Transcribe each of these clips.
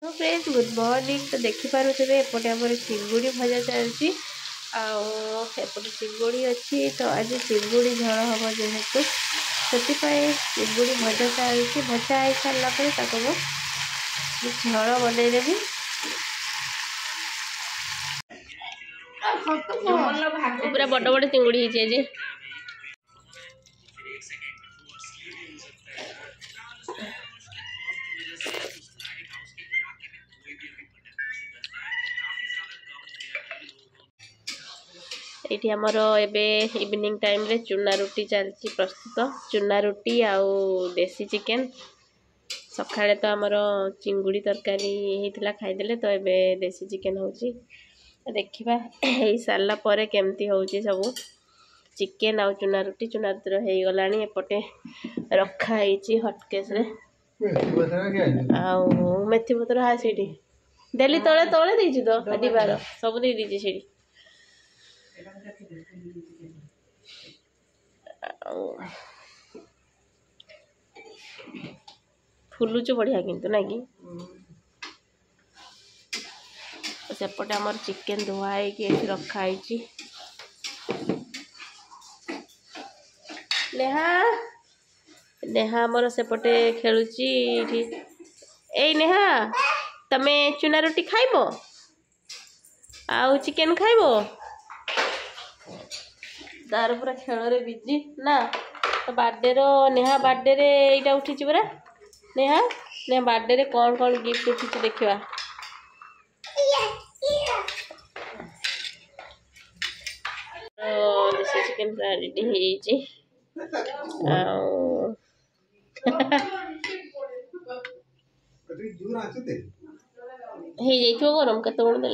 तो friends good morning. तो देखिपे एपटे आम चिंगुड़ी भजा चलती आउटे चिंगुड़ी अच्छी। तो आज चिंगुड़ी झड़ हम जेहेतु से चिंगुड़ी भजा चलती। भजा हो सारापर झड़ बनईदेवी। पूरा बड़ बड़ चिंगुड़ी आज ये आमर एवं इवनिंग टाइम रे चूना रुटी चलती प्रस्तुत। चूना रुटी आउ देसी चिकेन। सकाळे तो आमर चिंगुड़ी तरकारी होता खाईदे। तो ये देसी चिकेन हो देखा हो सारा पर केमती हो सब चिकेन आउ चूना रुटी। चूना रुटी हो गला एपटे रखाई हटकेस आउ मेथी पत्र हाँ सी देली तले तले देती तो डिबार सब दे दीजिए सीढ़ी फुलुचु बढ़िया किंतु ना कि सेपटे आमर चिकेन धुआई रखाई। नेहा नेहा आमर सेपटे खेलुची। ए नेहा तमे चूना रोटी खाइबो आउ चिकेन खाइबो। तार पूरा खेल रे बिजी ना। तो बर्थडे रो नेहा बर्थडे रे एटा उठी पूरा नेहा नेहा बर्थडे रे कौन कौन गिफ्ट उठी देखा। देसी चिकेन पूरा रेडी हो गरम कत बड़ दे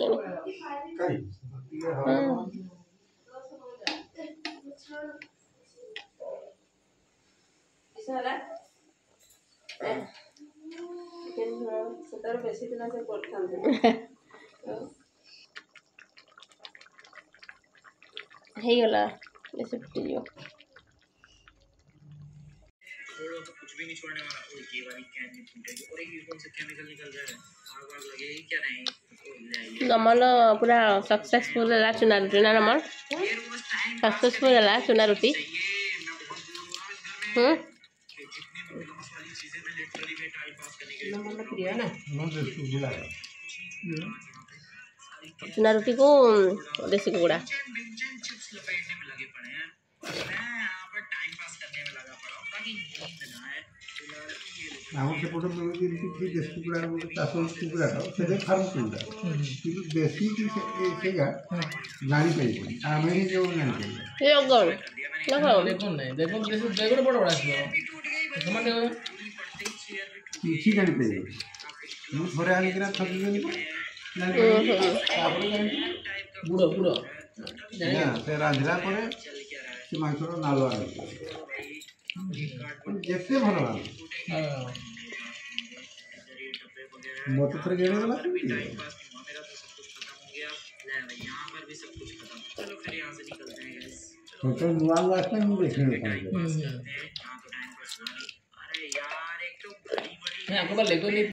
बेसी दिन से गला बेसी फुटी जो कुछ भी नहीं छोड़ने वाला। और ये वाली कैन नहीं फूटेगी और एक ईयरफोन से केमिकल निकल जा रहा है। बार-बार लगेगी क्या नहीं। नमल पूरा सक्सेसफुल है चूना रुटी ना नमल सक्सेसफुल है चूना रुटी। चूना रुटी को देसी कुकुड़ा देसी कुकुड़ा चाष कुकुड़ा फार्म कुकुड़ा कि देसी जानी पारे आम जो किसी जानी पारे मुझे आनिक थकी बुड़ बुड़ से रांधला से मांसर नालुआ जिते भल मत थोड़ा गेड़े गला तो नुआ लास्ट में देखने